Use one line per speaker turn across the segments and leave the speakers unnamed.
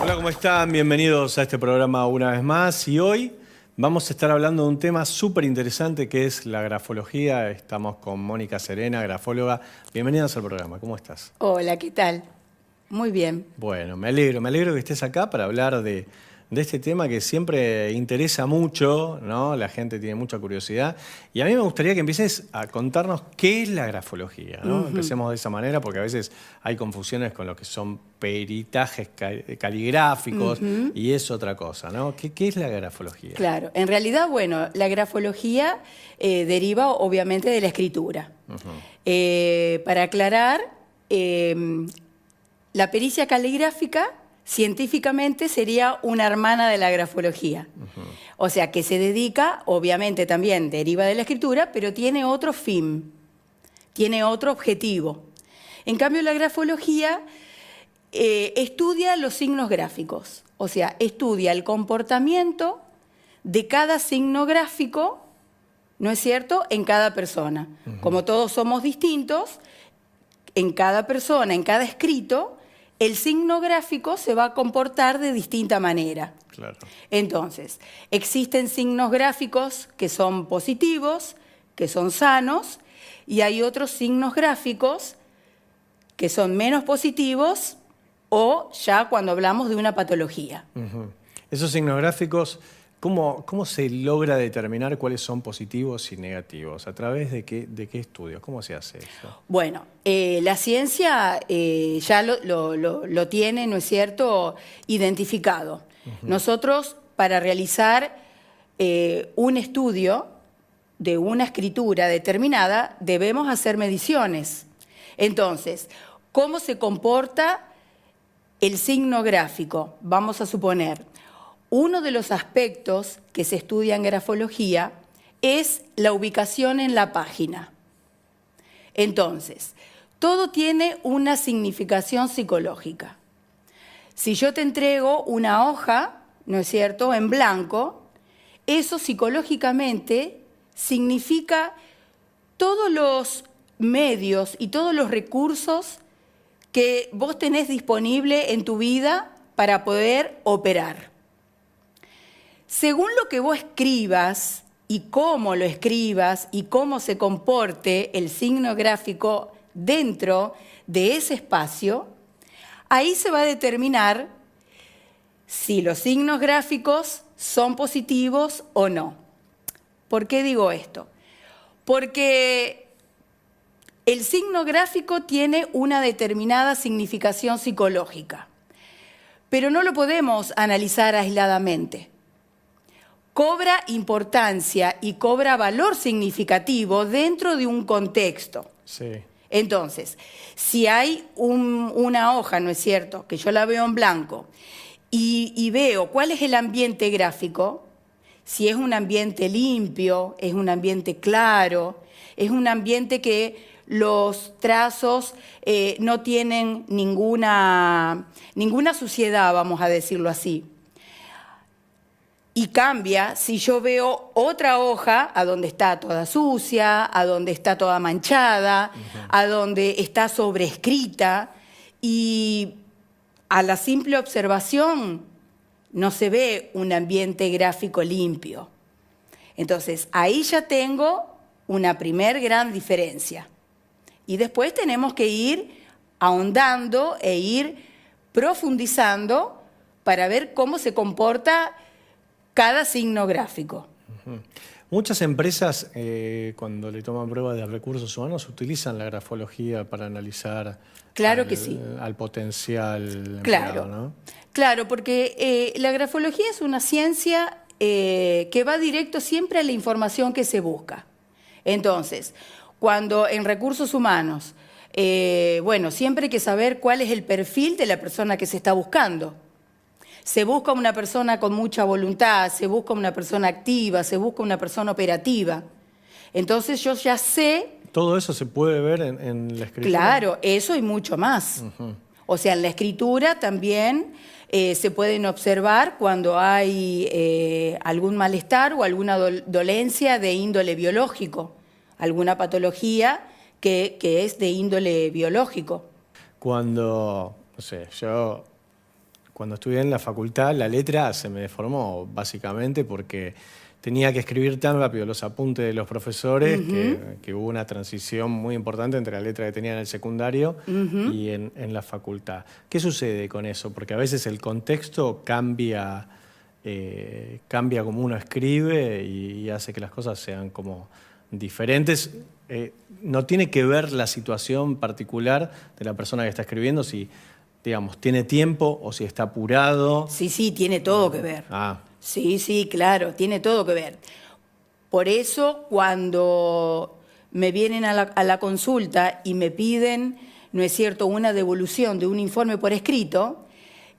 Hola, ¿cómo están? Bienvenidos a este programa una vez más. Y hoy vamos a estar hablando de un tema súper interesante que es la grafología. Estamos con Mónica Serena, grafóloga. Bienvenidos al programa. ¿Cómo estás?
Hola, ¿qué tal? Muy bien.
Bueno, me alegro que estés acá para hablar de este tema que siempre interesa mucho, ¿no? La gente tiene mucha curiosidad. Y a mí me gustaría que empieces a contarnos qué es la grafología, ¿no? Empecemos de esa manera porque a veces hay confusiones con lo que son peritajes caligráficos y es otra cosa, ¿no? ¿Qué es la grafología?
Claro, en realidad, bueno, la grafología deriva obviamente de la escritura. Para aclarar, la pericia caligráfica científicamente sería una hermana de la grafología. O sea, que se dedica, obviamente también deriva de la escritura, pero tiene otro fin, tiene otro objetivo. En cambio, la grafología estudia los signos gráficos, o sea, estudia el comportamiento de cada signo gráfico, ¿no es cierto?, en cada persona. Como todos somos distintos, en cada persona, en cada escrito, el signo gráfico se va a comportar de distinta manera.
Claro.
Entonces, existen signos gráficos que son positivos, que son sanos, y hay otros signos gráficos que son menos positivos o ya cuando hablamos de una patología.
Esos signos gráficos, ¿cómo se logra determinar cuáles son positivos y negativos? ¿A través de qué estudios? ¿Cómo se hace eso?
Bueno, la ciencia ya lo tiene, ¿no es cierto?, identificado. Nosotros, para realizar un estudio de una escritura determinada, debemos hacer mediciones. Entonces, ¿cómo se comporta el signo gráfico? Vamos a suponer, uno de los aspectos que se estudia en grafología es la ubicación en la página. Entonces, todo tiene una significación psicológica. Si yo te entrego una hoja, ¿no es cierto?, en blanco, eso psicológicamente significa todos los medios y todos los recursos que vos tenés disponible en tu vida para poder operar. Según lo que vos escribas y cómo lo escribas y cómo se comporte el signo gráfico dentro de ese espacio, ahí se va a determinar si los signos gráficos son positivos o no. ¿Por qué digo esto? Porque el signo gráfico tiene una determinada significación psicológica, pero no lo podemos analizar aisladamente. Cobra importancia y cobra valor significativo dentro de un contexto.
Sí.
Entonces, si hay una hoja, ¿no es cierto?, que yo la veo en blanco y veo cuál es el ambiente gráfico, si es un ambiente limpio, es un ambiente claro, es un ambiente que los trazos no tienen ninguna suciedad, vamos a decirlo así. Y cambia si yo veo otra hoja a donde está toda sucia, a donde está toda manchada, a donde está sobrescrita, y a la simple observación no se ve un ambiente gráfico limpio. Entonces, ahí ya tengo una primer gran diferencia. Y después tenemos que ir ahondando e ir profundizando para ver cómo se comporta cada signo gráfico.
Muchas empresas, cuando le toman pruebas de recursos humanos, utilizan la grafología para analizar
claro que sí.
al potencial
claro,
empleado, ¿no?
Claro, porque la grafología es una ciencia que va directo siempre a la información que se busca. Entonces, cuando en recursos humanos, bueno, siempre hay que saber cuál es el perfil de la persona que se está buscando. Se busca una persona con mucha voluntad, se busca una persona activa, se busca una persona operativa. Entonces yo ya sé...
¿Todo eso se puede ver en la escritura?
Claro, eso y mucho más. O sea, en la escritura también se pueden observar cuando hay algún malestar o alguna dolencia de índole biológico, alguna patología que es de índole biológico.
Cuando, no sé, yo cuando estudié en la facultad, la letra se me deformó básicamente porque tenía que escribir tan rápido los apuntes de los profesores que hubo una transición muy importante entre la letra que tenía en el secundario y en la facultad. ¿Qué sucede con eso? Porque a veces el contexto cambia como uno escribe y hace que las cosas sean como diferentes. No tiene que ver la situación particular de la persona que está escribiendo, si, digamos, tiene tiempo o si está apurado.
Sí, tiene todo que ver.
Ah.
Sí, claro, tiene todo que ver. Por eso, cuando me vienen a la consulta y me piden, ¿no es cierto?, una devolución de un informe por escrito,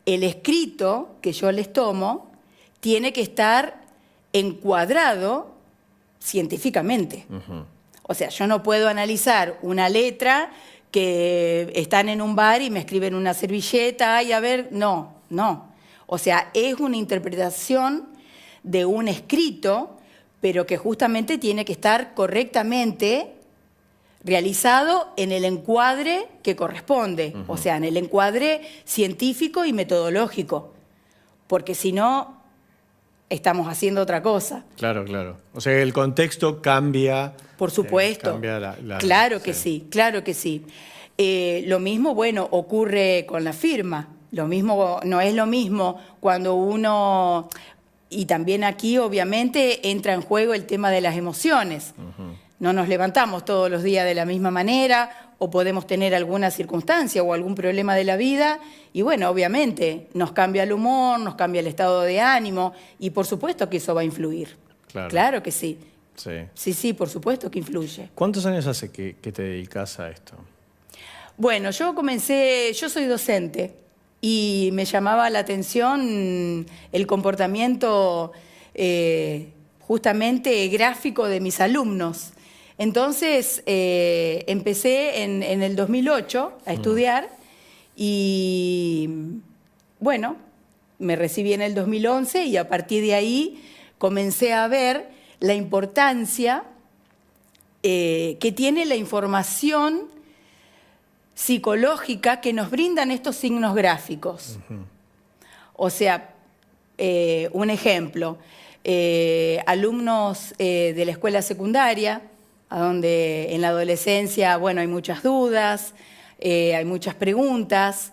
el escrito que yo les tomo tiene que estar encuadrado científicamente. O sea, yo no puedo analizar una letra que están en un bar y me escriben una servilleta, ay, a ver, no. O sea, es una interpretación de un escrito, pero que justamente tiene que estar correctamente realizado en el encuadre que corresponde, o sea, en el encuadre científico y metodológico, porque si no, estamos haciendo otra cosa.
Claro. O sea, el contexto cambia.
Por supuesto.
Cambia
claro que sí. Lo mismo, bueno, ocurre con la firma. Lo mismo, no es lo mismo cuando uno... Y también aquí, obviamente, entra en juego el tema de las emociones. No nos levantamos todos los días de la misma manera o podemos tener alguna circunstancia o algún problema de la vida y, bueno, obviamente, nos cambia el humor, nos cambia el estado de ánimo y, por supuesto, que eso va a influir. Claro que sí. Sí, por supuesto que influye.
¿Cuántos años hace que te dedicas a esto?
Bueno, yo soy docente. Y me llamaba la atención el comportamiento justamente gráfico de mis alumnos. Entonces empecé en el 2008 a estudiar y bueno, me recibí en el 2011 y a partir de ahí comencé a ver la importancia que tiene la información psicológica que nos brindan estos signos gráficos. O sea, un ejemplo, alumnos de la escuela secundaria, a donde en la adolescencia, bueno, hay muchas dudas, hay muchas preguntas.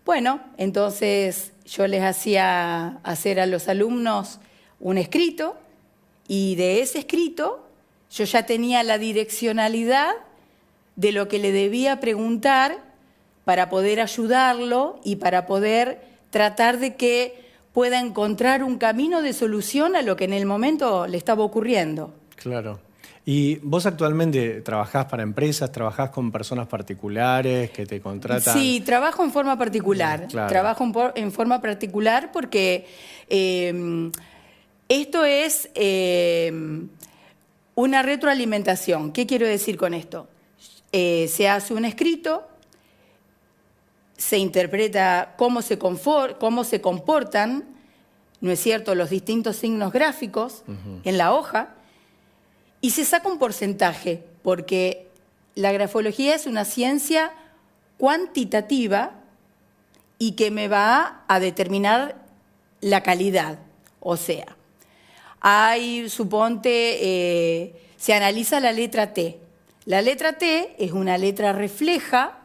Bueno, entonces yo les hacía hacer a los alumnos un escrito y de ese escrito yo ya tenía la direccionalidad de lo que le debía preguntar para poder ayudarlo y para poder tratar de que pueda encontrar un camino de solución a lo que en el momento le estaba ocurriendo.
Claro. ¿Y vos actualmente trabajás para empresas, trabajás con personas particulares que te contratan?
Sí, trabajo en forma particular.
Claro.
Trabajo en forma particular porque esto es una retroalimentación. ¿Qué quiero decir con esto? Se hace un escrito, se interpreta cómo se comportan, ¿no es cierto?, los distintos signos gráficos en la hoja, y se saca un porcentaje, porque la grafología es una ciencia cuantitativa y que me va a determinar la calidad. O sea, suponte, se analiza la letra T. La letra T es una letra refleja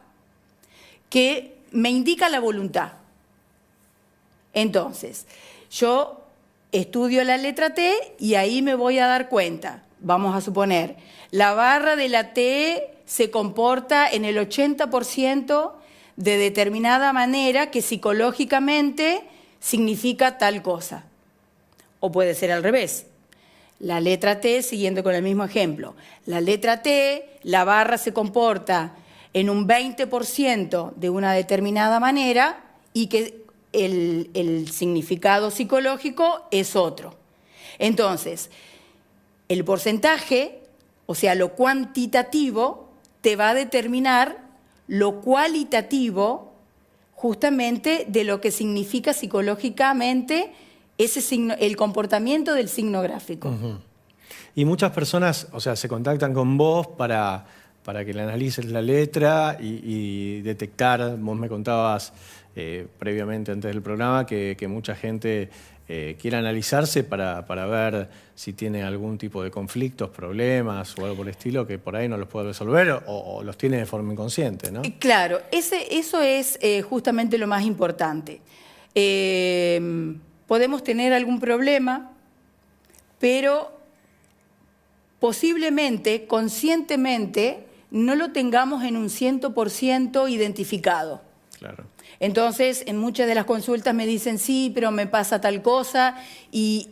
que me indica la voluntad. Entonces, yo estudio la letra T y ahí me voy a dar cuenta. Vamos a suponer, la barra de la T se comporta en el 80% de determinada manera que psicológicamente significa tal cosa. O puede ser al revés. La letra T, siguiendo con el mismo ejemplo, la letra T, la barra se comporta en un 20% de una determinada manera y que el significado psicológico es otro. Entonces, el porcentaje, o sea, lo cuantitativo, te va a determinar lo cualitativo justamente de lo que significa psicológicamente ese signo, el comportamiento del signo gráfico.
Uh-huh. Y muchas personas, o sea, se contactan con vos para que le analices la letra y detectar, vos me contabas previamente antes del programa que mucha gente quiere analizarse para ver si tiene algún tipo de conflictos, problemas o algo por el estilo que por ahí no los puede resolver o los tiene de forma inconsciente, ¿no?
Claro, eso es justamente lo más importante. Podemos tener algún problema, pero posiblemente, conscientemente, no lo tengamos en un 100% identificado.
Claro.
Entonces, en muchas de las consultas me dicen, sí, pero me pasa tal cosa y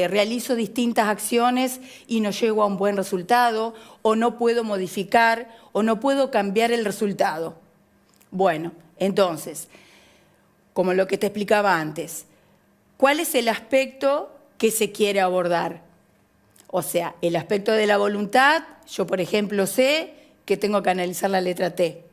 realizo distintas acciones y no llego a un buen resultado, o no puedo modificar, o no puedo cambiar el resultado. Bueno, entonces, como lo que te explicaba antes, ¿cuál es el aspecto que se quiere abordar? O sea, el aspecto de la voluntad, yo por ejemplo sé que tengo que analizar la letra T.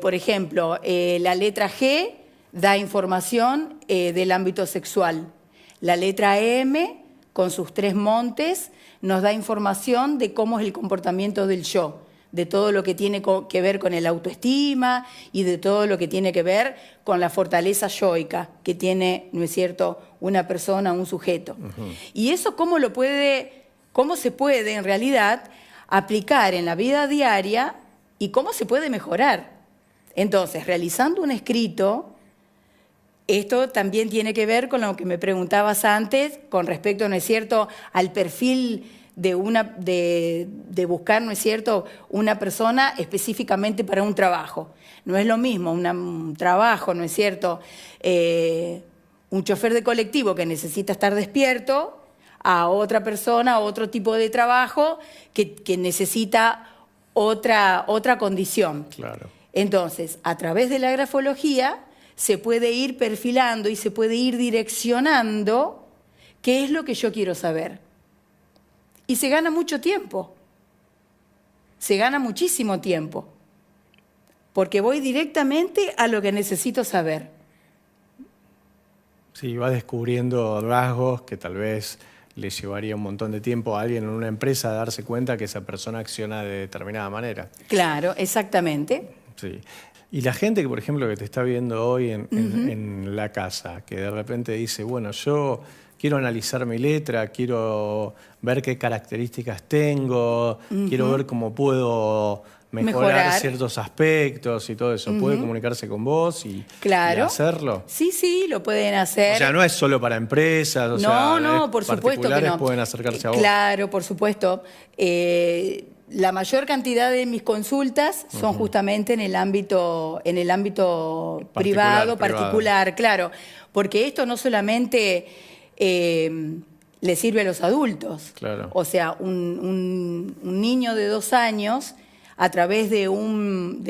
Por ejemplo, la letra G da información del ámbito sexual. La letra M, con sus 3 montes, nos da información de cómo es el comportamiento del yo, de todo lo que tiene que ver con el autoestima y de todo lo que tiene que ver con la fortaleza yoica que tiene, ¿no es cierto?, una persona, un sujeto. Uh-huh. Y eso cómo se puede en realidad aplicar en la vida diaria y cómo se puede mejorar. Entonces, realizando un escrito, esto también tiene que ver con lo que me preguntabas antes con respecto, ¿no es cierto?, al perfil de buscar, ¿no es cierto?, una persona específicamente para un trabajo. No es lo mismo un trabajo, ¿no es cierto?, un chofer de colectivo que necesita estar despierto a otra persona, a otro tipo de trabajo que necesita otra condición.
Claro.
Entonces, a través de la grafología se puede ir perfilando y se puede ir direccionando qué es lo que yo quiero saber. Y se gana mucho tiempo, se gana muchísimo tiempo, porque voy directamente a lo que necesito saber.
Sí, va descubriendo rasgos que tal vez le llevaría un montón de tiempo a alguien en una empresa a darse cuenta que esa persona acciona de determinada manera.
Claro, exactamente.
Sí. Y la gente que, por ejemplo, que te está viendo hoy en la casa, que de repente dice, bueno, yo quiero analizar mi letra, quiero ver qué características tengo, quiero ver cómo puedo mejorar ciertos aspectos y todo eso. ¿Puede comunicarse con vos y hacerlo?
Sí, lo pueden hacer.
O sea, no es solo para empresas,
no, por supuesto que no.
Pueden acercarse a vos.
Claro, por supuesto. La mayor cantidad de mis consultas son justamente en el ámbito privado, particular, claro. Porque esto no solamente le sirve a los adultos.
Claro.
O sea, un niño de 2 años, a través de un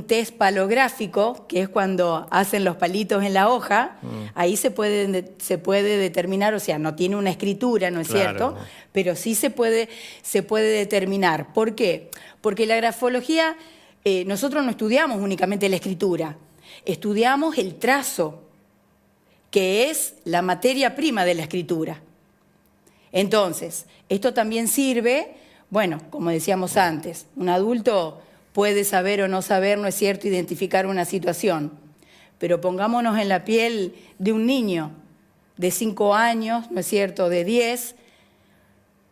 test palográfico, que es cuando hacen los palitos en la hoja, ahí se puede determinar, o sea, no tiene una escritura, ¿no es cierto? Pero sí se puede determinar. ¿Por qué? Porque la grafología, nosotros no estudiamos únicamente la escritura, estudiamos el trazo, que es la materia prima de la escritura. Entonces, esto también sirve. Bueno, como decíamos antes, un adulto puede saber o no saber, ¿no es cierto?, identificar una situación. Pero pongámonos en la piel de un niño de 5 años, ¿no es cierto?, de 10,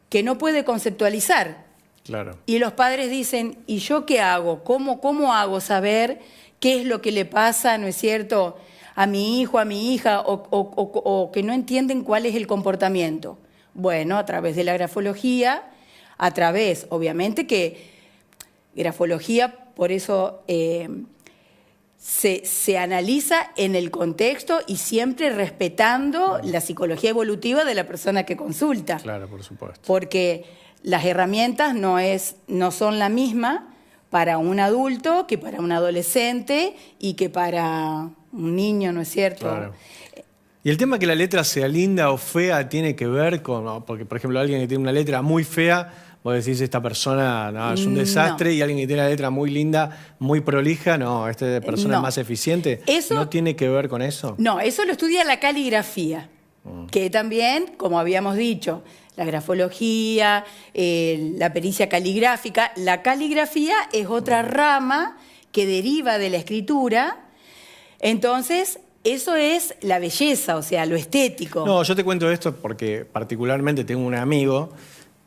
que no puede conceptualizar.
Claro.
Y los padres dicen, ¿y yo qué hago? ¿Cómo hago saber qué es lo que le pasa, ¿no es cierto?, a mi hijo, a mi hija, o que no entienden cuál es el comportamiento? Bueno, a través de la grafología, a través, obviamente que grafología, por eso se analiza en el contexto y siempre respetando la psicología evolutiva de la persona que consulta.
Claro, por supuesto.
Porque las herramientas no son la misma para un adulto que para un adolescente y que para un niño, ¿no es cierto?
Claro. Y el tema que la letra sea linda o fea tiene que ver con, ¿no? Porque, por ejemplo, alguien que tiene una letra muy fea, vos decís, esta persona no, es un desastre,
No.
y alguien que tiene la letra muy linda, muy prolija, no, esta persona
No.
es más eficiente.
Eso-
¿No tiene que ver con eso?
No, eso lo estudia la caligrafía, que también, como habíamos dicho, la grafología, la pericia caligráfica. La caligrafía es otra rama que deriva de la escritura. Entonces, eso es la belleza, o sea, lo estético.
No, yo te cuento esto porque particularmente tengo un amigo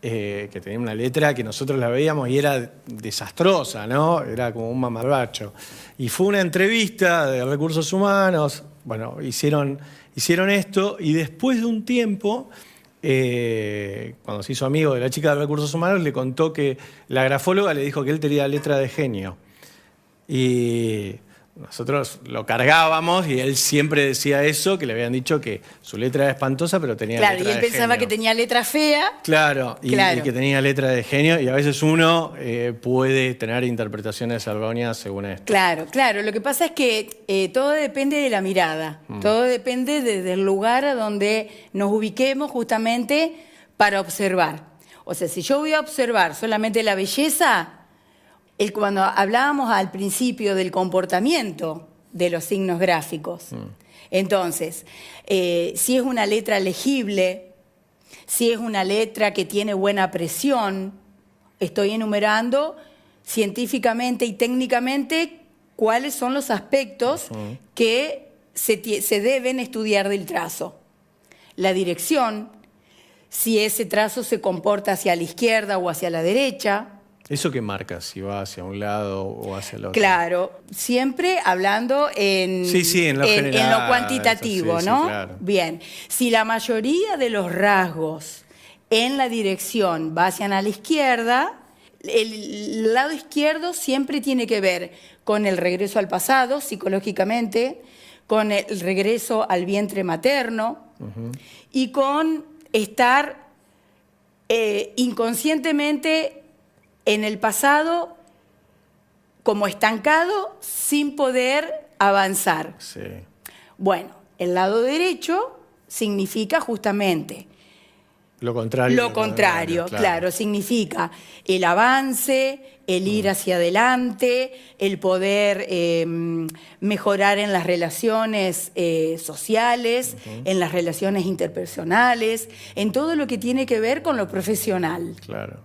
que tenía una letra que nosotros la veíamos y era desastrosa, ¿no? Era como un mamarracho. Y fue una entrevista de Recursos Humanos, bueno, hicieron esto y después de un tiempo, cuando se hizo amigo de la chica de Recursos Humanos, le contó que la grafóloga le dijo que él tenía letra de genio. Y nosotros lo cargábamos y él siempre decía eso, que le habían dicho que su letra era espantosa, pero tenía
Claro,
letra
y él
de
pensaba
genio.
que tenía letra fea.
Claro, y
Claro.
que tenía letra de genio, y a veces uno puede tener interpretaciones erróneas según esto.
Claro, claro. Lo que pasa es que todo depende de la mirada. Todo depende del lugar a donde nos ubiquemos justamente para observar. O sea, si yo voy a observar solamente la belleza, cuando hablábamos al principio del comportamiento de los signos gráficos, entonces, si es una letra legible, si es una letra que tiene buena presión, estoy enumerando científicamente y técnicamente cuáles son los aspectos que se deben estudiar del trazo. La dirección, si ese trazo se comporta hacia la izquierda o hacia la derecha.
¿Eso qué marca? Si va hacia un lado o hacia el otro.
Claro, siempre hablando en,
Sí, en lo
en
general,
lo cuantitativo,
sí,
¿no?
claro.
Bien, si la mayoría de los rasgos en la dirección va hacia la izquierda, el lado izquierdo siempre tiene que ver con el regreso al pasado, psicológicamente, con el regreso al vientre materno y con estar inconscientemente en el pasado como estancado sin poder avanzar.
Sí.
Bueno, el lado derecho significa justamente
Lo contrario.
lo contrario, claro, significa el avance, el ir hacia adelante, el poder mejorar en las relaciones sociales, en las relaciones interpersonales, en todo lo que tiene que ver con lo profesional.
Claro.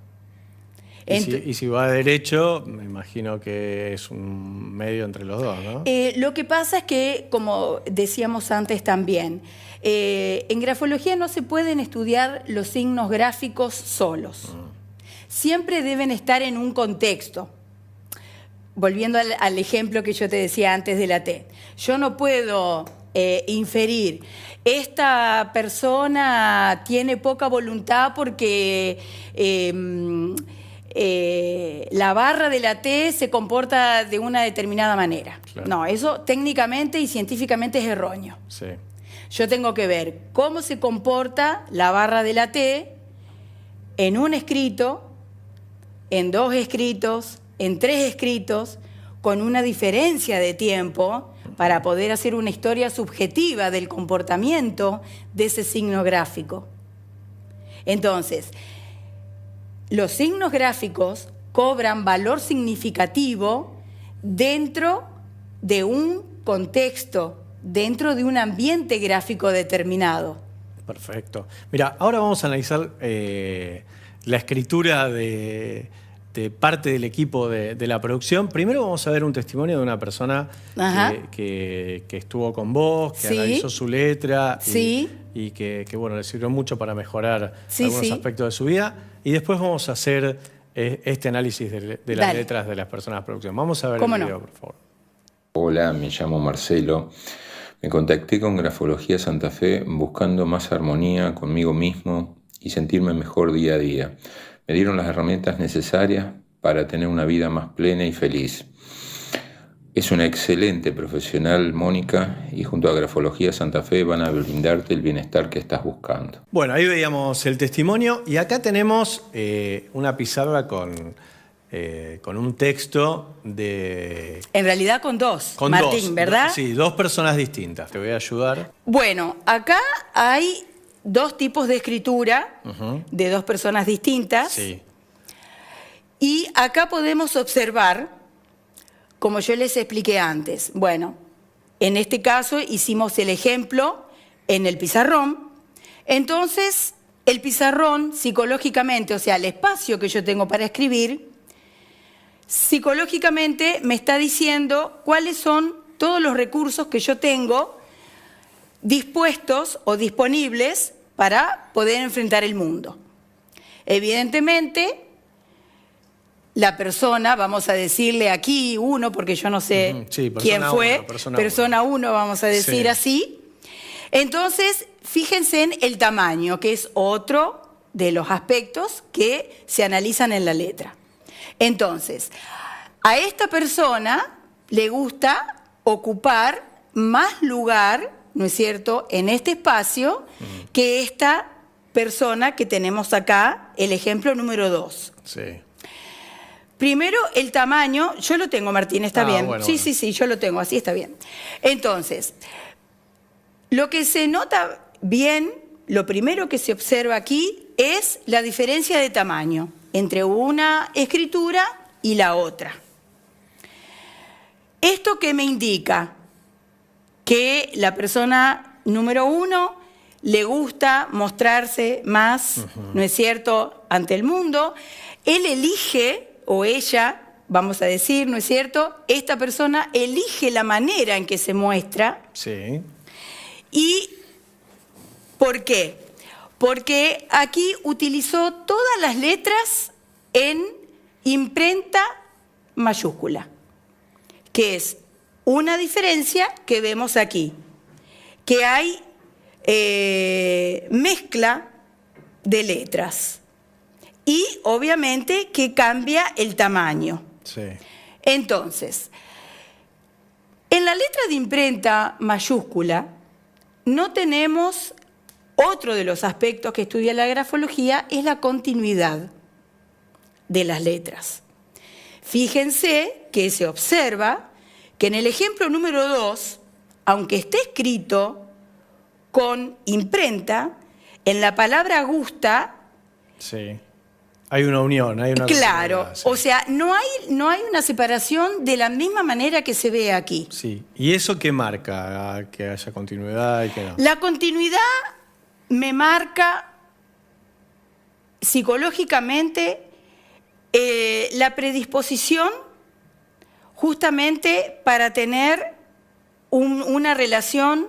Y si va derecho, me imagino que es un medio entre los dos, ¿no?
Lo que pasa es que, como decíamos antes también, en grafología no se pueden estudiar los signos gráficos solos. Siempre deben estar en un contexto. Volviendo al ejemplo que yo te decía antes de la T. Yo no puedo inferir, esta persona tiene poca voluntad porque la barra de la T se comporta de una determinada manera.
Claro.
No, eso técnicamente y científicamente es erróneo.
Sí.
Yo tengo que ver cómo se comporta la barra de la T en un escrito, en dos escritos, en tres escritos, con una diferencia de tiempo para poder hacer una historia subjetiva del comportamiento de ese signo gráfico. Entonces, los signos gráficos cobran valor significativo dentro de un contexto, dentro de un ambiente gráfico determinado.
Perfecto. Mira, ahora vamos a analizar la escritura de parte del equipo de la producción. Primero vamos a ver un testimonio de una persona que estuvo con vos, que analizó su letra y que bueno, le sirvió mucho para mejorar algunos aspectos de su vida. Y después vamos a hacer este análisis de las letras de las personas de producción. Vamos a ver el video, por favor.
Hola, me llamo Marcelo. Me contacté con Grafología Santa Fe buscando más armonía conmigo mismo y sentirme mejor día a día. Me dieron las herramientas necesarias para tener una vida más plena y feliz. Es una excelente profesional, Mónica, y junto a Grafología Santa Fe van a brindarte el bienestar que estás buscando.
Bueno, ahí veíamos el testimonio y acá tenemos una pizarra con con un texto de...
En realidad con dos,
Con
Martín,
dos,
¿verdad?
Sí, dos personas distintas. Te voy a ayudar.
Bueno, acá hay dos tipos de escritura de dos personas distintas.
Sí.
Y acá podemos observar, como yo les expliqué antes, bueno, en este caso hicimos el ejemplo en el pizarrón. Entonces, el pizarrón psicológicamente, o sea, el espacio que yo tengo para escribir, psicológicamente me está diciendo cuáles son todos los recursos que yo tengo dispuestos o disponibles para poder enfrentar el mundo. Evidentemente, la persona, vamos a decirle aquí uno, porque yo no sé quién fue, persona uno, vamos a decir así. Entonces, fíjense en el tamaño, que es otro de los aspectos que se analizan en la letra. Entonces, a esta persona le gusta ocupar más lugar, ¿no es cierto?, en este espacio que esta persona que tenemos acá, el ejemplo número 2.
Sí.
Primero, el tamaño, yo lo tengo, Martín, está bien.
Bueno,
sí,
bueno.
sí, yo lo tengo, así está bien. Entonces, lo que se nota bien, lo primero que se observa aquí es la diferencia de tamaño entre una escritura y la otra. ¿Esto qué me indica? Que la persona número 1 le gusta mostrarse más, ¿no es cierto?, ante el mundo. Él elige, o ella, vamos a decir, ¿no es cierto?, esta persona elige la manera en que se muestra.
Sí.
¿Y por qué? Porque aquí utilizó todas las letras en imprenta mayúscula, que es una diferencia que vemos aquí, que hay mezcla de letras y obviamente que cambia el tamaño.
Sí.
Entonces, en la letra de imprenta mayúscula no tenemos otro de los aspectos que estudia la grafología, es la continuidad de las letras. Fíjense que se observa que en el ejemplo número 2, aunque esté escrito con imprenta, en la palabra gusta...
Sí. Hay una unión, hay una...
Claro,
sí.
o sea, no hay una separación de la misma manera que se ve aquí.
Sí. ¿Y eso qué marca? Que haya continuidad y que no.
La continuidad me marca psicológicamente la predisposición justamente para tener una relación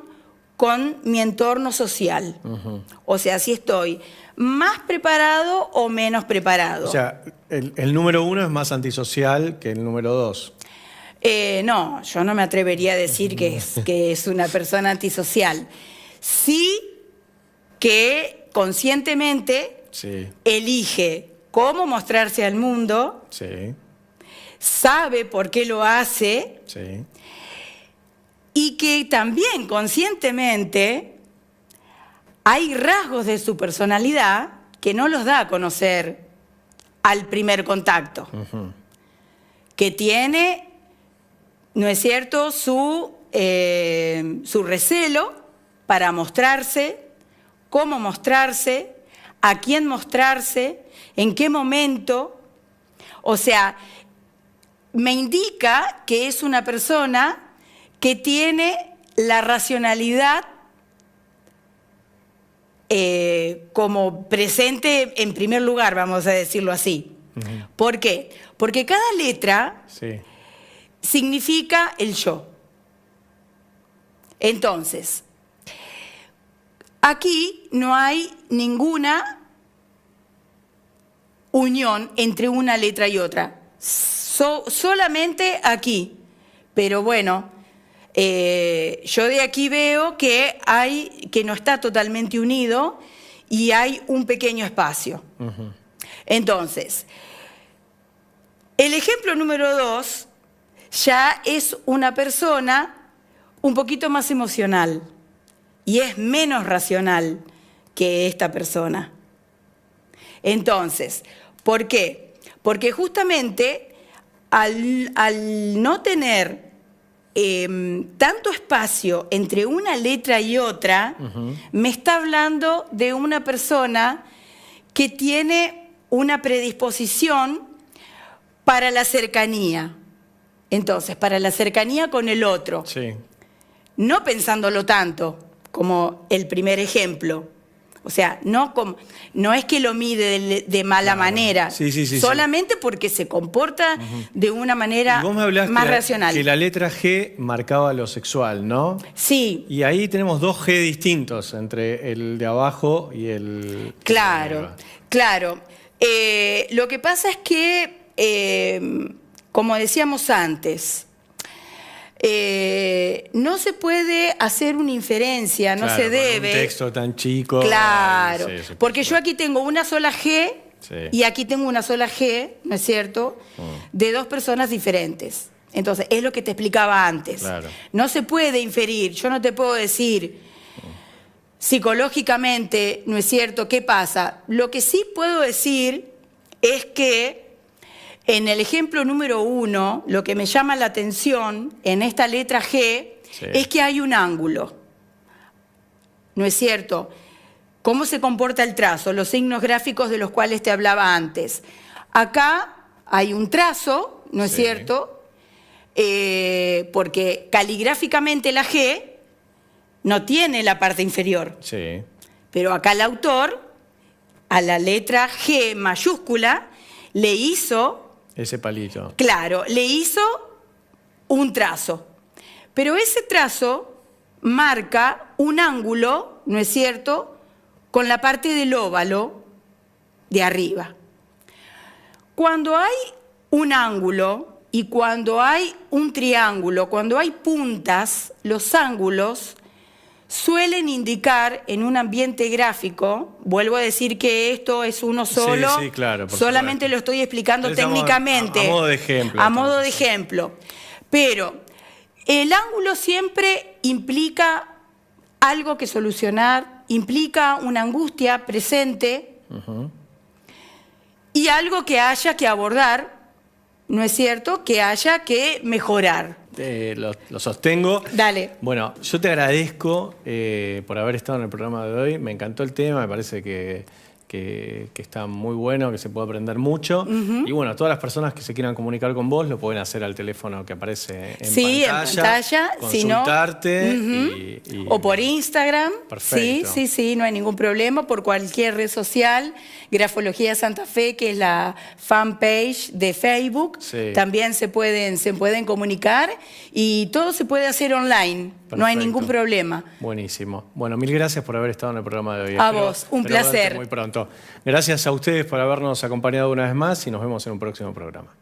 con mi entorno social. O sea, si estoy más preparado o menos preparado.
O sea, el número 1 es más antisocial que el número 2.
No, yo no me atrevería a decir que es una persona antisocial. Sí que conscientemente elige cómo mostrarse al mundo, sabe por qué lo hace, y que también conscientemente hay rasgos de su personalidad que no los da a conocer al primer contacto, que tiene, ¿no es cierto?, su recelo para mostrarse, cómo mostrarse, a quién mostrarse, en qué momento. O sea, me indica que es una persona que tiene la racionalidad como presente en primer lugar, vamos a decirlo así. ¿Por qué? Porque cada letra significa el yo. Entonces, aquí no hay ninguna unión entre una letra y otra. Solamente aquí. Pero bueno, yo de aquí veo que no está totalmente unido y hay un pequeño espacio. Entonces, el ejemplo número 2 ya es una persona un poquito más emocional y es menos racional que esta persona. Entonces, ¿por qué? Porque justamente al no tener tanto espacio entre una letra y otra, me está hablando de una persona que tiene una predisposición para la cercanía. Entonces, para la cercanía con el otro.
Sí.
No pensándolo tanto, como el primer ejemplo. O sea, no es que lo mide de mala manera, solamente porque se comporta de una manera más racional.
Que la letra G marcaba lo sexual, ¿no?
Sí.
Y ahí tenemos dos G distintos entre el de abajo y el...
Claro, claro. Lo que pasa es que, como decíamos antes, no se puede hacer una inferencia, no se debe.
Un texto tan chico.
Claro, porque yo aquí tengo una sola G y aquí tengo una sola G, ¿no es cierto?, de dos personas diferentes. Entonces, es lo que te explicaba antes.
Claro.
No se puede inferir, yo no te puedo decir psicológicamente, ¿no es cierto?, ¿qué pasa? Lo que sí puedo decir es que en el ejemplo número 1, lo que me llama la atención en esta letra G es que hay un ángulo. ¿No es cierto? ¿Cómo se comporta el trazo? Los signos gráficos de los cuales te hablaba antes. Acá hay un trazo, ¿no es cierto? Porque caligráficamente la G no tiene la parte inferior.
Sí.
Pero acá el autor, a la letra G mayúscula, le hizo...
Ese palito.
Claro, le hizo un trazo. Pero ese trazo marca un ángulo, ¿no es cierto?, con la parte del óvalo de arriba. Cuando hay un ángulo y cuando hay un triángulo, cuando hay puntas, los ángulos suelen indicar en un ambiente gráfico, vuelvo a decir que esto es uno solo,
sí, claro,
solamente lo estoy explicando técnicamente.
A modo de ejemplo.
A modo de ejemplo. Pero el ángulo siempre implica algo que solucionar, implica una angustia presente y algo que haya que abordar, ¿no es cierto?, que haya que mejorar.
Lo sostengo.
Dale.
Bueno, yo te agradezco por haber estado en el programa de hoy. Me encantó el tema, me parece que está muy bueno, que se puede aprender mucho. Y bueno, todas las personas que se quieran comunicar con vos lo pueden hacer al teléfono que aparece en pantalla. Consultarte.
Si no, o por Instagram.
Perfecto.
Sí, no hay ningún problema. Por cualquier red social. Grafología Santa Fe, que es la fanpage de Facebook.
Sí.
También se pueden comunicar y todo se puede hacer online.
Perfecto.
No hay ningún problema.
Buenísimo. Bueno, mil gracias por haber estado en el programa de hoy.
A vos, un placer.
Muy pronto. Gracias a ustedes por habernos acompañado una vez más y nos vemos en un próximo programa.